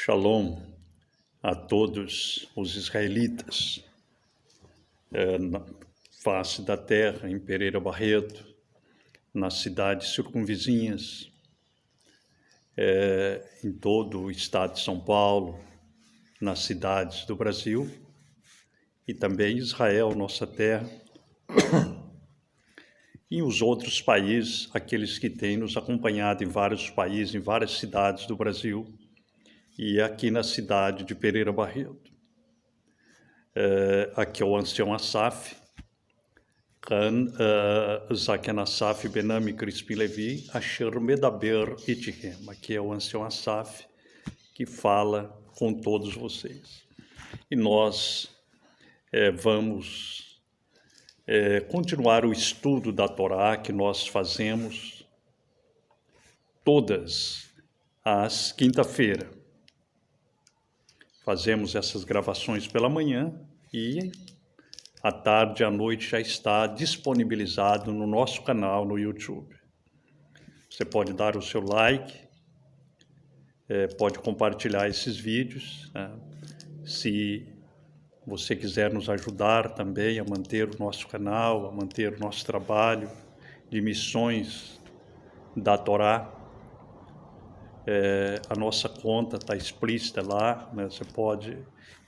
Shalom a todos os israelitas na face da terra, em Pereira Barreto, nas cidades circunvizinhas, em todo o estado de São Paulo, nas cidades do Brasil e também Israel, nossa terra, e os outros países, aqueles que têm nos acompanhado em vários países, em várias cidades do Brasil, e aqui na cidade de Pereira Barreto. Aqui é o ancião Asaf, Zaken Asaf Benami Crispim Levi, Asher Medaber Itchem. Aqui é o ancião Asaf que fala com todos vocês. E nós vamos continuar o estudo da Torá que nós fazemos todas as quinta-feiras. Fazemos essas gravações pela manhã e à tarde e à noite já está disponibilizado no nosso canal no YouTube. Você pode dar o seu like, pode compartilhar esses vídeos, né? Se você quiser nos ajudar também a manter o nosso canal, a manter o nosso trabalho de missões da Torá, a nossa conta está explícita lá, né? Você pode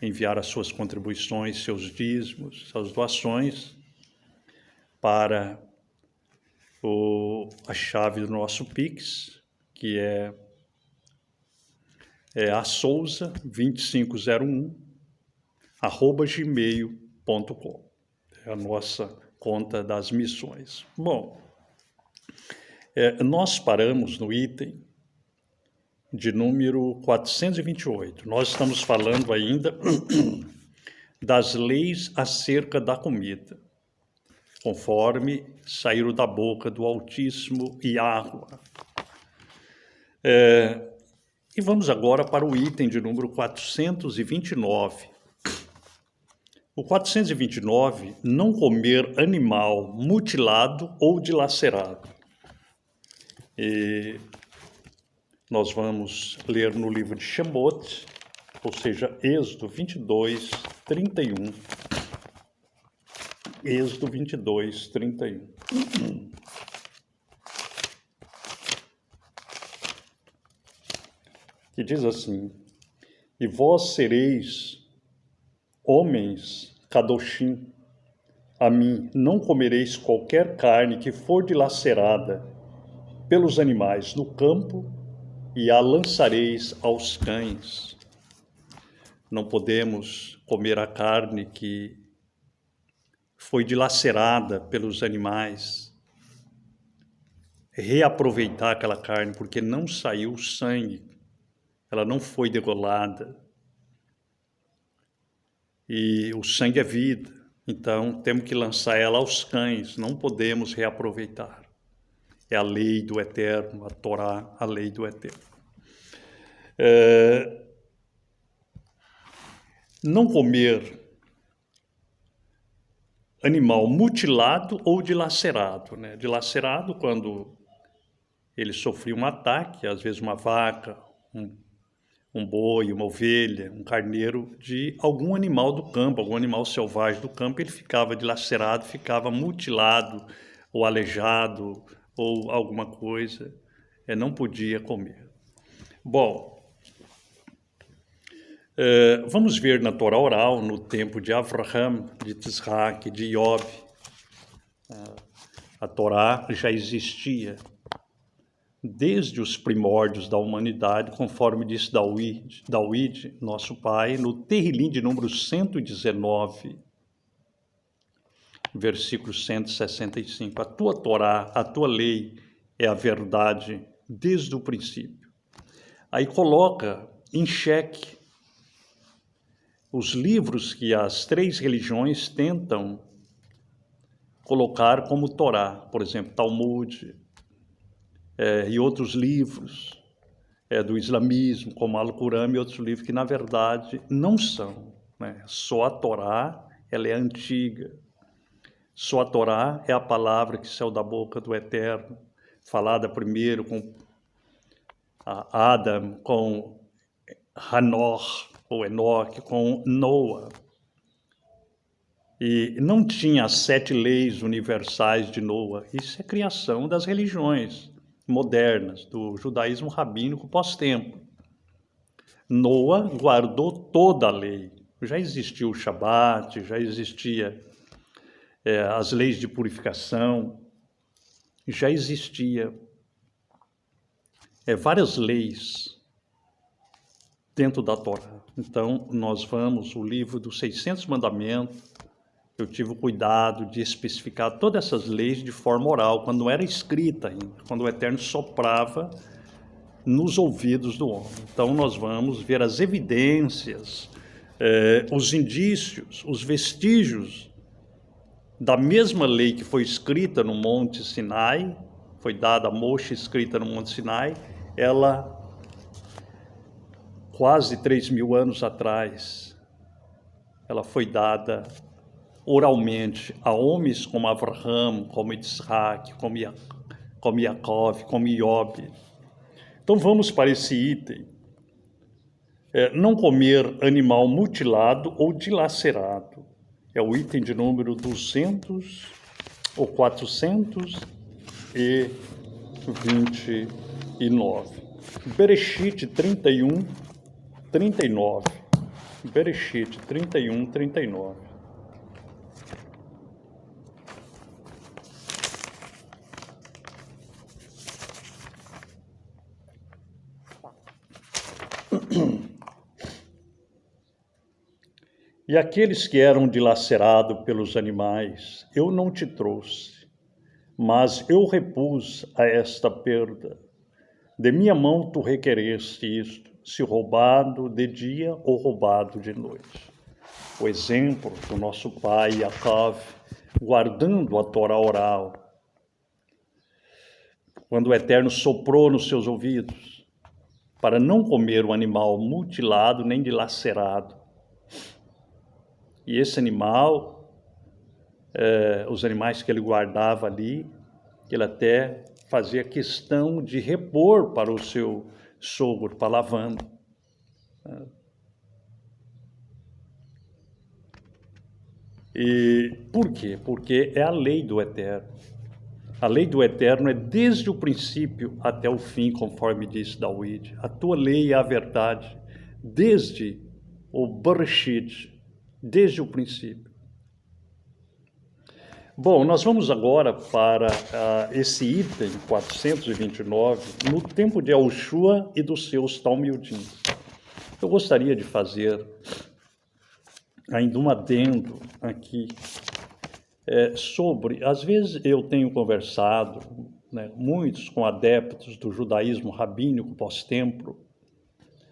enviar as suas contribuições, seus dízimos, suas doações para a chave do nosso Pix, que é a Souza 2501 @gmail.com. É a nossa conta das missões. Bom, nós paramos no item de número 428. Nós estamos falando ainda das leis acerca da comida, conforme saíram da boca do Altíssimo Yahweh. E vamos agora para o item de número 429. O 429, não comer animal mutilado ou dilacerado. E nós vamos ler no livro de Shemot, ou seja, Êxodo 22, 31. Êxodo 22, 31. Que diz assim: e vós sereis homens kadoshim, a mim não comereis qualquer carne que for dilacerada pelos animais no campo, e a lançareis aos cães. Não podemos comer a carne que foi dilacerada pelos animais, reaproveitar aquela carne, porque não saiu sangue, ela não foi degolada. E o sangue é vida, então temos que lançar ela aos cães, não podemos reaproveitar. É a lei do Eterno, a Torá, a lei do Eterno. Não comer animal mutilado ou dilacerado, né? Dilacerado quando ele sofreu um ataque, às vezes uma vaca, um boi, uma ovelha, um carneiro, de algum animal do campo, algum animal selvagem do campo, ele ficava dilacerado, ficava mutilado ou aleijado ou alguma coisa, não podia comer. Bom, vamos ver na Torá oral, no tempo de Avraham, de Tisraque, de Iob. A Torá já existia desde os primórdios da humanidade, conforme disse David, nosso pai, no Terrilim de número 119, versículo 165. A tua Torá, a tua lei é a verdade desde o princípio. Aí coloca em xeque os livros que as três religiões tentam colocar como Torá, por exemplo, Talmud, e outros livros do islamismo, como Al-Qur'an e outros livros que, na verdade, não são, né? Só a Torá, ela é antiga. Só a Torá é a palavra que saiu da boca do Eterno, falada primeiro com Adam, com Hanor, ou Enoque, com Noa. E não tinha as 7 leis universais de Noa. Isso é criação das religiões modernas, do judaísmo rabínico pós-tempo. Noa guardou toda a lei. Já existia o Shabat, já existia as leis de purificação, já existia várias leis dentro da Torá. Então, nós vamos, o livro dos 600 mandamentos, eu tive o cuidado de especificar todas essas leis de forma oral, quando não era escrita ainda, quando o Eterno soprava nos ouvidos do homem. Então, nós vamos ver as evidências, os indícios, os vestígios da mesma lei que foi escrita no Monte Sinai, foi dada a Moshe, escrita no Monte Sinai, ela, quase 3.000 anos atrás, ela foi dada oralmente a homens como Avraham, como Isaac, como Yaakov, como Iob. Então vamos para esse item. Não comer animal mutilado ou dilacerado. É o item de número 200 ou 429. Bereshit 31, 39. Bereshit 31, 39. E aqueles que eram dilacerados pelos animais, eu não te trouxe, mas eu repus a esta perda. De minha mão tu requereste isto, se roubado de dia ou roubado de noite. O exemplo do nosso pai Yaakov, guardando a Torá oral, quando o Eterno soprou nos seus ouvidos, para não comer o animal mutilado nem dilacerado. E esse animal, os animais que ele guardava ali, ele até fazia questão de repor para o seu sogro, para Lavã. E por quê? Porque é a lei do Eterno. A lei do Eterno é desde o princípio até o fim, conforme disse David. A tua lei é a verdade, desde o Bereshit, desde o princípio. Bom, nós vamos agora para esse item 429, no tempo de Yahushua e dos seus Talmidim. Eu gostaria de fazer ainda um adendo aqui sobre, às vezes eu tenho conversado, muitos com adeptos do judaísmo rabínico pós-templo,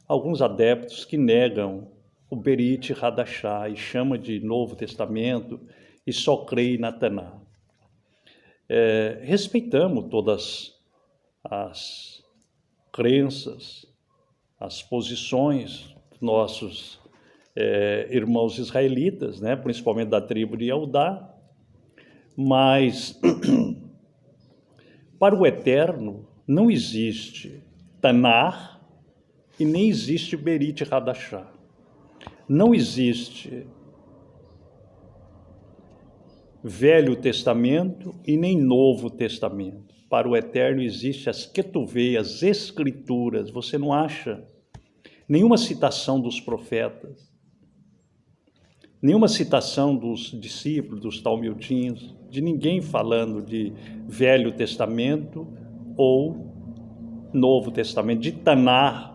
alguns adeptos que negam o Berit Hadashah e chama de Novo Testamento e só crê na Taná. Respeitamos todas as crenças, as posições dos nossos irmãos israelitas, principalmente da tribo de Eudá, mas para o Eterno não existe Taná e nem existe Berit Hadashah. Não existe Velho Testamento e nem Novo Testamento. Para o Eterno existe as Ketuvei, as Escrituras. Você não acha nenhuma citação dos profetas, nenhuma citação dos discípulos, dos talmudins, de ninguém falando de Velho Testamento ou Novo Testamento, de Taná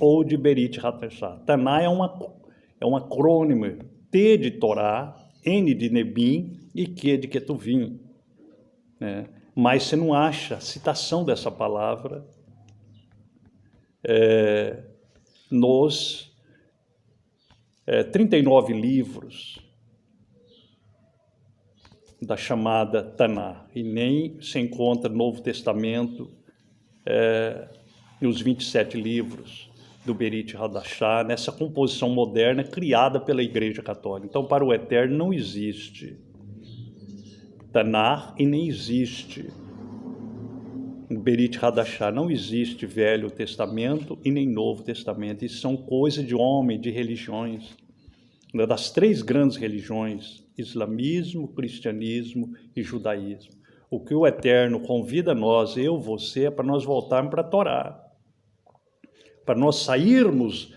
ou de Berit Hadashah. Taná é um acrônimo, T de Torá, N de Nebim e Q de Ketuvim. Mas você não acha citação dessa palavra nos 39 livros da chamada Taná, e nem se encontra no Novo Testamento nos 27 livros do Berit Hadashah, nessa composição moderna criada pela Igreja Católica. Então, para o Eterno não existe Taná e nem existe Berit Hadashah, não existe Velho Testamento e nem Novo Testamento. Isso são coisas de homem, de religiões, das três grandes religiões, islamismo, cristianismo e judaísmo. O que o Eterno convida nós, eu, você, é para nós voltarmos para a Torá, para nós sairmos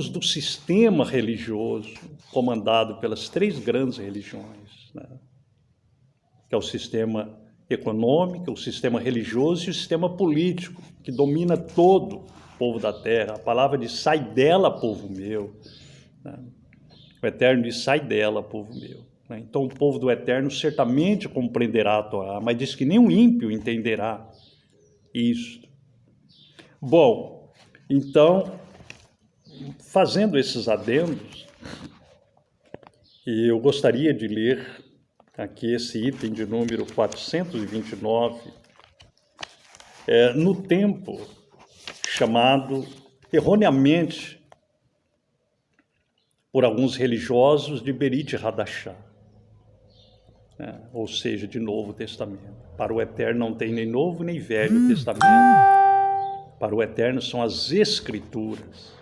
do sistema religioso comandado pelas três grandes religiões, né? Que é o sistema econômico, o sistema religioso e o sistema político, que domina todo o povo da terra. A palavra diz, sai dela, povo meu, né? O Eterno diz, sai dela, povo meu, né? Então o povo do Eterno certamente compreenderá a Torá, mas diz que nem um ímpio entenderá isso. Bom, então, fazendo esses adendos, eu gostaria de ler aqui esse item de número 429, no tempo chamado, erroneamente, por alguns religiosos, de Berit Hadashah, ou seja, de Novo Testamento. Para o Eterno não tem nem Novo nem Velho Testamento. Para o Eterno são as Escrituras.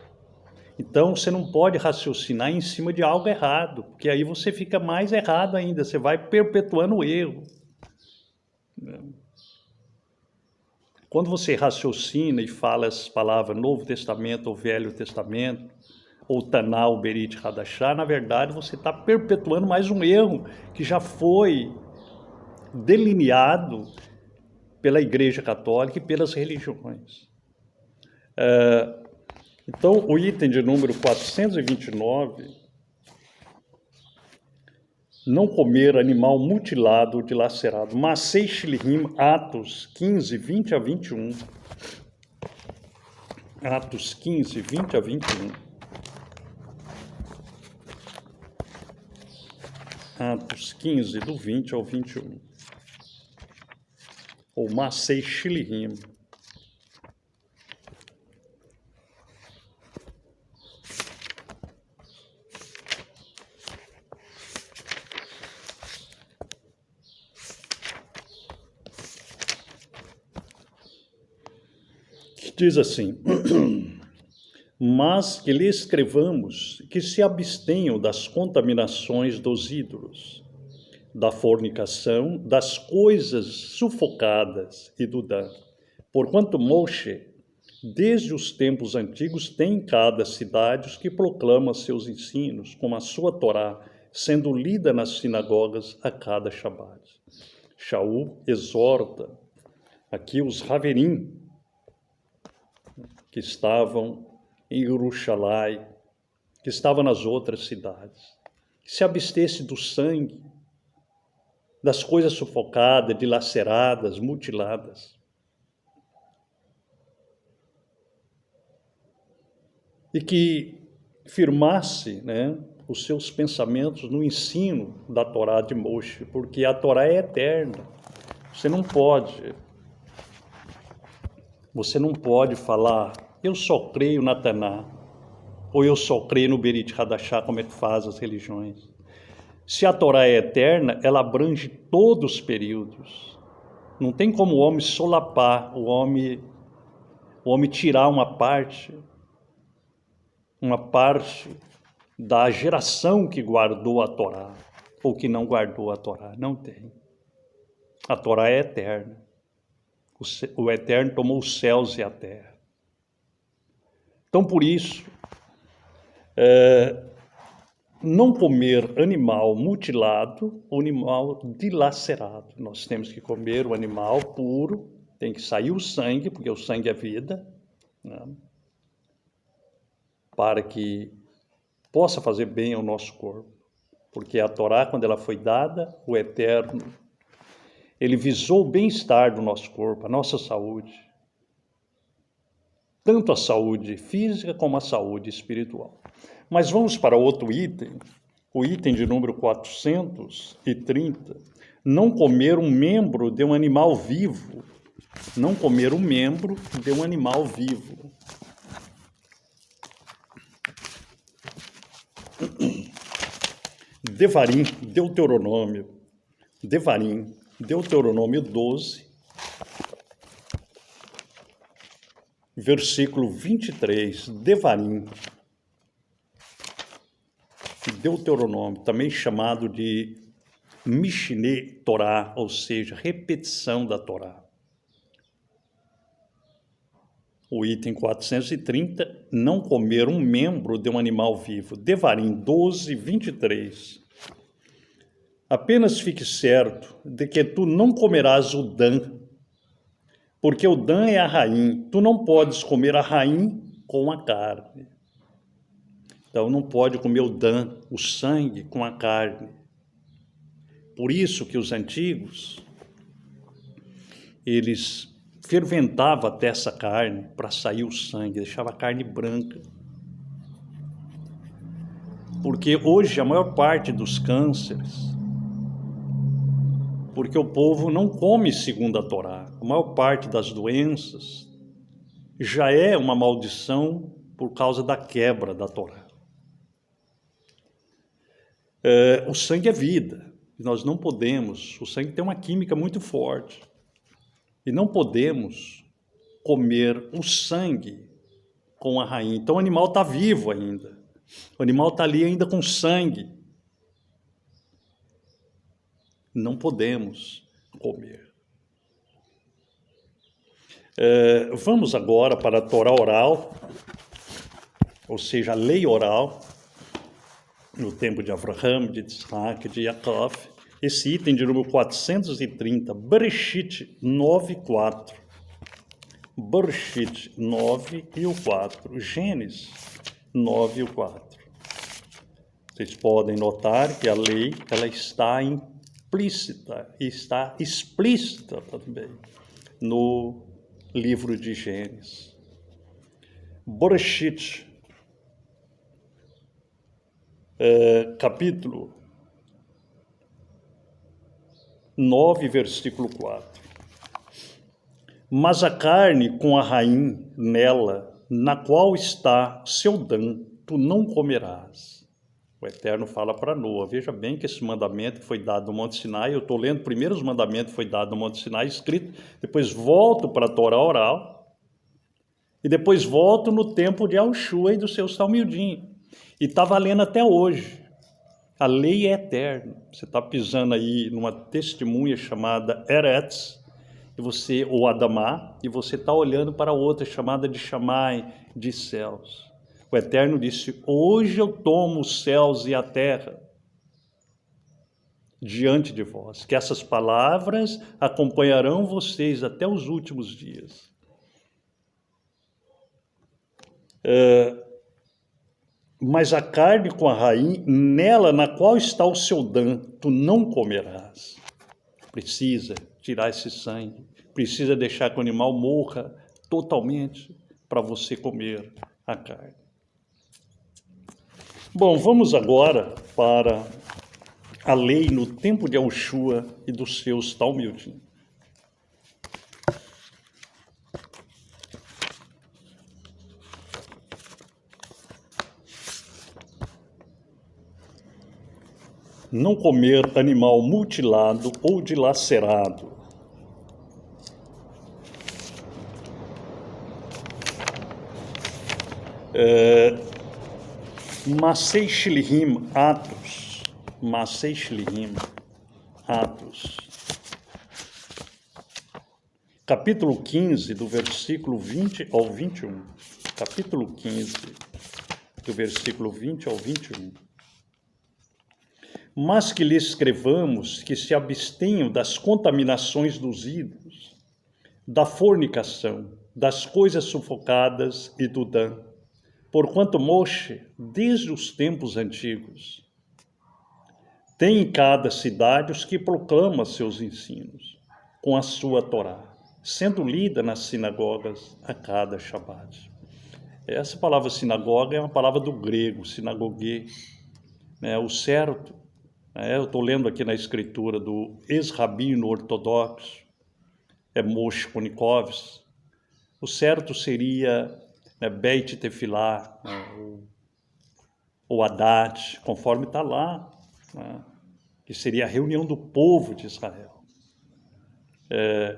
Então, você não pode raciocinar em cima de algo errado, porque aí você fica mais errado ainda, você vai perpetuando o erro. Quando você raciocina e fala as palavras Novo Testamento ou Velho Testamento, ou Taná ou Berit Hadashah, na verdade você está perpetuando mais um erro que já foi delineado pela Igreja Católica e pelas religiões. Então, o item de número 429, não comer animal mutilado ou dilacerado. Masei Shilhim, Atos 15, 20 a 21. Atos 15, 20 a 21. Atos 15, do 20 ao 21. Ou Masei Shilhim. Diz assim, mas que lhe escrevamos que se abstenham das contaminações dos ídolos, da fornicação, das coisas sufocadas e do dano. Porquanto Moshe, desde os tempos antigos, tem em cada cidade os que proclamam seus ensinos, como a sua Torá, sendo lida nas sinagogas a cada Shabat. Shaul exorta aqui os Haverim, que estavam em Jerusalém, que estavam nas outras cidades, que se abstesse do sangue, das coisas sufocadas, dilaceradas, mutiladas. E que firmasse, os seus pensamentos no ensino da Torá de Moshe, porque a Torá é eterna. Você não pode falar, eu só creio na Taná, ou eu só creio no Berit Hadashah, como é que faz as religiões. Se a Torá é eterna, ela abrange todos os períodos. Não tem como o homem solapar, o homem tirar uma parte da geração que guardou a Torá, ou que não guardou a Torá. Não tem. A Torá é eterna. O Eterno tomou os céus e a terra. Então, por isso, não comer animal mutilado ou animal dilacerado. Nós temos que comer o animal puro, tem que sair o sangue, porque o sangue é vida, para que possa fazer bem ao nosso corpo. Porque a Torá, quando ela foi dada, o Eterno, ele visou o bem-estar do nosso corpo, a nossa saúde. Tanto a saúde física como a saúde espiritual. Mas vamos para outro item, o item de número 430. Não comer um membro de um animal vivo. Não comer um membro de um animal vivo. Devarim, Deuteronômio. Devarim, Deuteronômio 12, versículo 23, Devarim. Deuteronômio, também chamado de Mishneh Torá, ou seja, repetição da Torá. O item 430, não comer um membro de um animal vivo. Devarim 12, 23. Apenas fique certo de que tu não comerás o dã, porque o dã é a rainha. Tu não podes comer a rainha com a carne. Então não pode comer o dã, o sangue, com a carne. Por isso que os antigos, eles ferventavam até essa carne para sair o sangue, deixava a carne branca. Porque hoje a maior parte dos cânceres, porque o povo não come segundo a Torá, a maior parte das doenças já é uma maldição por causa da quebra da Torá. O sangue é vida, nós não podemos, o sangue tem uma química muito forte, e não podemos comer o sangue com a rainha. Então o animal está vivo ainda, o animal está ali ainda com sangue, não podemos comer. Vamos agora para a Torá oral, ou seja, a lei oral, no tempo de Abraham, de Isaac, de Jacob. Esse item de número 430, Bereshit 9:4. Bereshit 9 e o 4. Gênesis 9 e o 4. Vocês podem notar que a lei ela está implícita, está explícita também no livro de Gênesis. Bereshit, capítulo 9, versículo 4. Mas a carne com a rainha nela, na qual está seu dã, tu não comerás. O Eterno fala para Noa. Veja bem que esse mandamento foi dado no Monte Sinai. Eu estou lendo primeiro os mandamentos que foi dado no Monte Sinai, escrito. Depois volto para a Torá oral. E depois volto no tempo de Yahushua e dos seus Talmidim. E está valendo até hoje. A lei é eterna. Você está pisando aí numa testemunha chamada Eretz, e você, ou Adamá, e você está olhando para outra chamada de Shammai, de céus. O Eterno disse, hoje eu tomo os céus e a terra diante de vós, que essas palavras acompanharão vocês até os últimos dias. Mas a carne com a rainha, nela na qual está o seu dã, tu não comerás. Precisa tirar esse sangue, precisa deixar que o animal morra totalmente para você comer a carne. Bom, vamos agora para a lei no tempo de Yahushua e dos seus Talmidim. Não comer animal mutilado ou dilacerado. Masei Shilihim, Atos. Masei Shilihim, Atos. Capítulo 15, do versículo 20 ao 21. Capítulo 15, do versículo 20 ao 21. Mas que lhe escrevamos que se abstenham das contaminações dos ídolos, da fornicação, das coisas sufocadas e do dã, porquanto Moshe, desde os tempos antigos, tem em cada cidade os que proclamam seus ensinos, com a sua Torá, sendo lida nas sinagogas a cada Shabat. Essa palavra sinagoga é uma palavra do grego, sinagogue, o certo. Eu estou lendo aqui na escritura do ex-rabino ortodoxo, Moshe Konikovs. O certo seria Beit Tefilá, ou Haddad, conforme está lá, que seria a reunião do povo de Israel.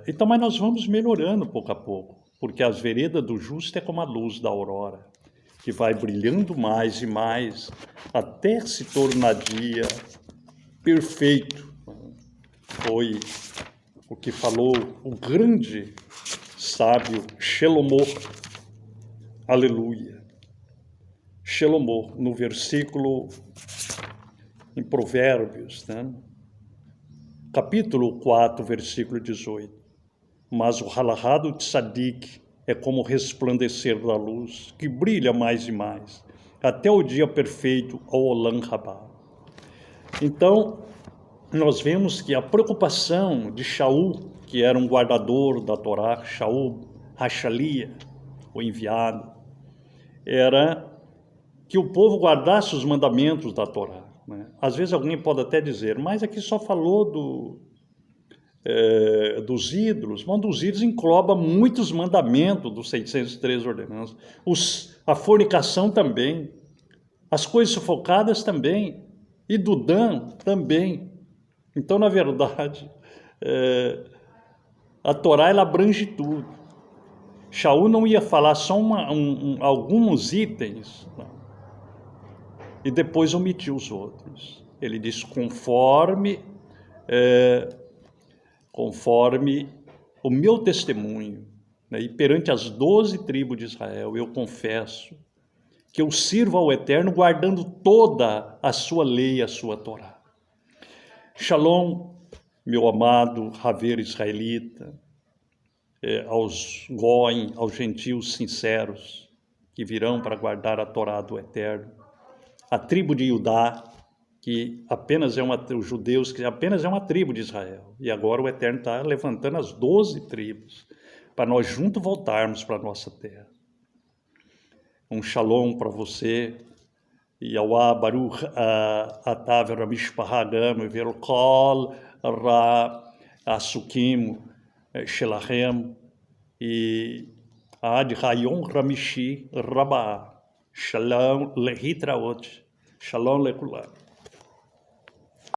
Então, mas nós vamos melhorando pouco a pouco, porque as veredas do justo é como a luz da aurora, que vai brilhando mais e mais, até se tornar dia perfeito. Foi o que falou o grande sábio Shelomo, aleluia. Shelomo, no versículo, em Provérbios, né? Capítulo 4, versículo 18. Mas o halahá tzadik é como o resplandecer da luz, que brilha mais e mais, até o dia perfeito, ao Olam Rabá. Então, nós vemos que a preocupação de Shaul, que era um guardador da Torá, Shaul Hashalia, o enviado, era que o povo guardasse os mandamentos da Torá. Né? Às vezes alguém pode até dizer, mas aqui só falou dos ídolos. Bom, dos ídolos engloba muitos mandamentos dos 613 ordenanças. A fornicação também, as coisas sufocadas também, e do Dan também. Então, na verdade, a Torá ela abrange tudo. Shaul não ia falar só alguns itens, não, e depois omitiu os outros. Ele diz, conforme o meu testemunho, né, e perante as 12 tribos de Israel, eu confesso que eu sirvo ao Eterno guardando toda a sua lei, a sua Torá. Shalom, meu amado Haver israelita, aos Goim, aos gentios sinceros que virão para guardar a Torá do Eterno, a tribo de Judá, que apenas os judeus, que apenas é uma tribo de Israel, e agora o Eterno está levantando as 12 tribos, para nós juntos voltarmos para a nossa terra. Um shalom para você, Yahweh Baruch Atav Ramishpah Gam Velkol Ra Asukim Shelachem e Ad Hayom Ramishi Rabah. Shalom Lehitraot. Shalom Lekulam.